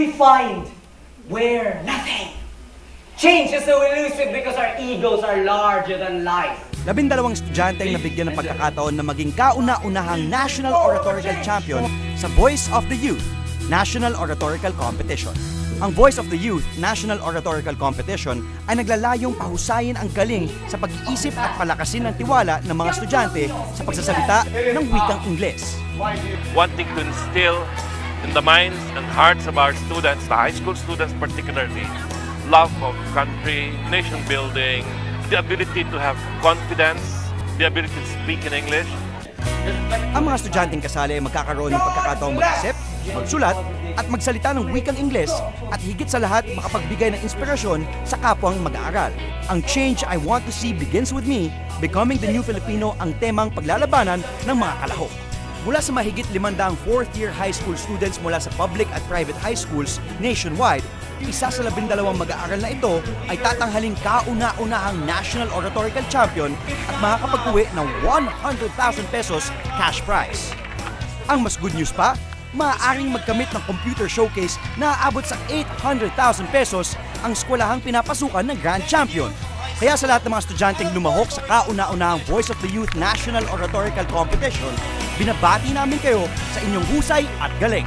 we find we're nothing. Change is so elusive because our egos are larger than life. 12 estudyante ang nabigyan ng pagkakataon na maging kauna-unahang National Oratorical Champion sa Voice of the Youth National Oratorical Competition. Ang Voice of the Youth National Oratorical Competition ay naglalayong pahusayin ang galing sa pag-iisip at palakasin ng tiwala ng mga estudyante sa pagsasalita ng wikang Ingles. Wanting to instill in the minds and hearts of our students, the high school students particularly, love of country, nation building, the ability to have confidence, the ability to speak in English. Ang mga estudyanteng kasali ay magkakaroon ng pagkakataong mag-isip, magsulat, at magsalita ng wikang Ingles at higit sa lahat makapagbigay ng inspirasyon sa kapwang mag-aaral. Ang Change I Want to See Begins With Me, Becoming the New Filipino ang temang paglalabanan ng mga kalahok. Mula sa mahigit 500 fourth-year high school students mula sa public at private high schools nationwide, isa sa 12 mag-aaral na ito ay tatanghaling kauna-unahang National Oratorical Champion at makakapag-uwi ng 100,000 pesos cash prize. Ang mas good news pa, maaaring magkamit ng computer showcase na aabot sa 800,000 pesos ang eskwelahang pinapasukan ng Grand Champion. Kaya sa lahat ng mga estudyanteng lumahok sa kauna-unahang Voice of the Youth National Oratorical Competition, binabati namin kayo sa inyong husay at galing.